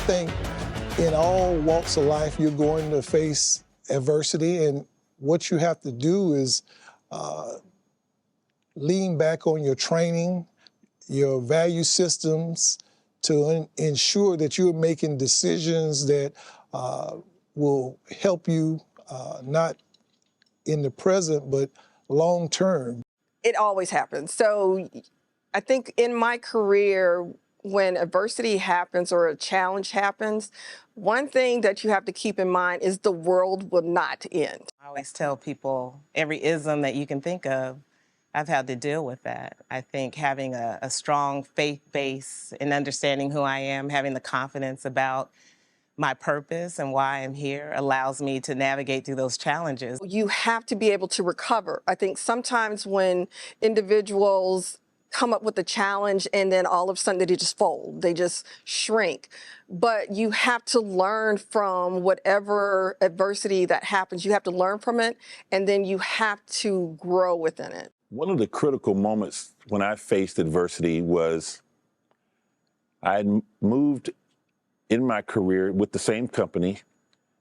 think in all walks of life, you're going to face adversity, and what you have to do is lean back on your training, your value systems to ensure that you're making decisions that will help you not in the present, but long term. It always happens. So I think in my career, when adversity happens or a challenge happens, one thing that you have to keep in mind is the world will not end. I always tell people every ism that you can think of, I've had to deal with that. I think having a strong faith base and understanding who I am, having the confidence about my purpose and why I'm here allows me to navigate through those challenges. You have to be able to recover. I think sometimes when individuals come up with a challenge and then all of a sudden they just fold, they just shrink. But you have to learn from whatever adversity that happens. You have to learn from it, and then you have to grow within it. One of the critical moments when I faced adversity was I had moved in my career with the same company,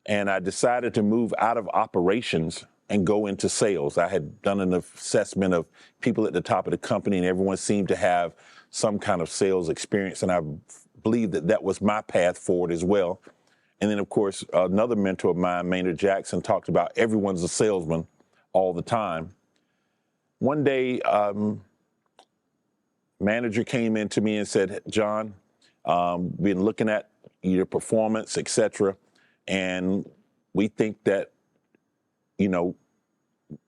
and I decided to move out of operations and go into sales. I had done an assessment of people at the top of the company, and everyone seemed to have some kind of sales experience, and I believed that that was my path forward as well. And then, of course, another mentor of mine, Maynard Jackson, talked about everyone's a salesman all the time. One day, manager came in to me and said, "John, been looking at your performance, et cetera, and we think that, you know,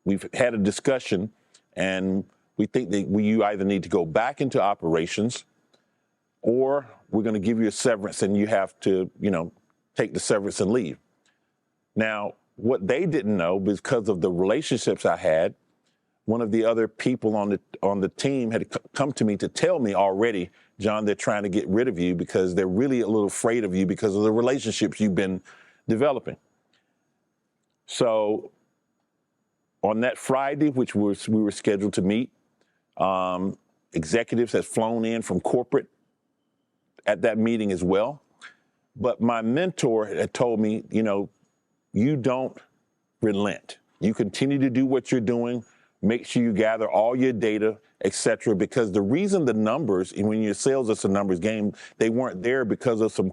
we've had a discussion, and we think that you either need to go back into operations, or we're going to give you a severance and you have to, you know, take the severance and leave." Now, what they didn't know, because of the relationships I had, one of the other people on the team had come to me to tell me already, "John, they're trying to get rid of you because they're really a little afraid of you because of the relationships you've been developing." So on that Friday, which we were scheduled to meet, executives had flown in from corporate at that meeting as well. But my mentor had told me, you know, you don't relent. You continue to do what you're doing. Make sure you gather all your data, et cetera, because the reason the numbers, and when your sales, it's a numbers game, they weren't there because of some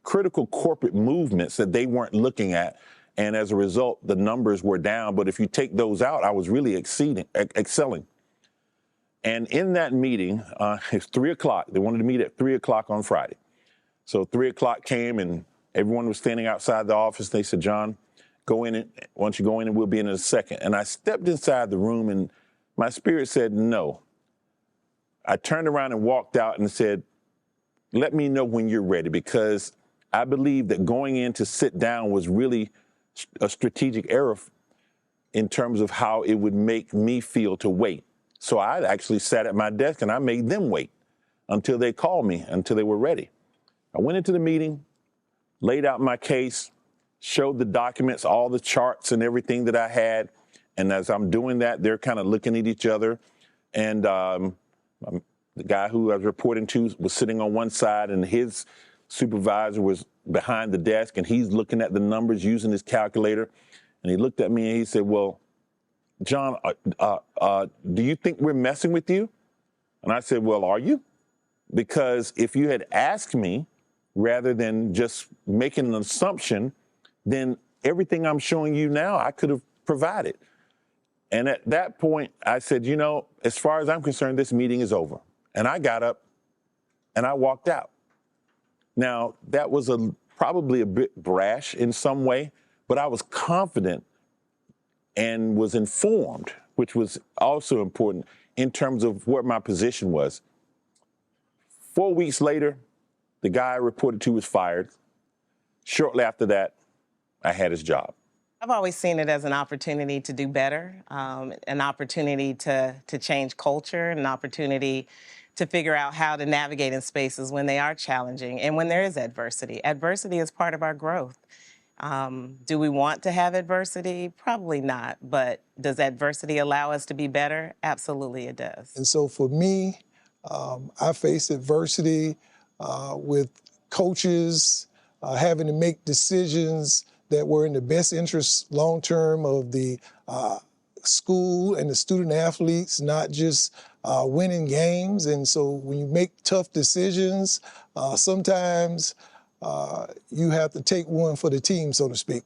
critical corporate movements that they weren't looking at. And as a result, the numbers were down. But if you take those out, I was really excelling. And in that meeting, it's 3 o'clock. They wanted to meet at 3 o'clock on Friday. So 3 o'clock came and everyone was standing outside the office. They said, "John, go in, and once you go in, and we'll be in a second." And I stepped inside the room and my spirit said, "No." I turned around and walked out and said, "Let me know when you're ready," because I believe that going in to sit down was really a strategic error in terms of how it would make me feel to wait. So I actually sat at my desk and I made them wait until they called me, until they were ready. I went into the meeting, laid out my case, showed the documents, all the charts and everything that I had. And as I'm doing that, they're kind of looking at each other. And the guy who I was reporting to was sitting on one side and his supervisor was behind the desk, and he's looking at the numbers using his calculator. And he looked at me and he said, "Well, John, do you think we're messing with you?" And I said, "Well, are you? Because if you had asked me rather than just making an assumption, then everything I'm showing you now, I could have provided." And at that point, I said, "You know, as far as I'm concerned, this meeting is over." And I got up and I walked out. Now, that was probably a bit brash in some way, but I was confident and was informed, which was also important in terms of what my position was. 4 weeks later, the guy I reported to was fired. Shortly after that, I had his job. I've always seen it as an opportunity to do better, an opportunity to change culture, an opportunity to figure out how to navigate in spaces when they are challenging and when there is adversity. Adversity is part of our growth. Do we want to have adversity? Probably not, but does adversity allow us to be better? Absolutely it does. And so for me, I faced adversity with coaches, having to make decisions that were in the best interest long term of the school and the student athletes, not just winning games. And so when you make tough decisions, sometimes you have to take one for the team, so to speak.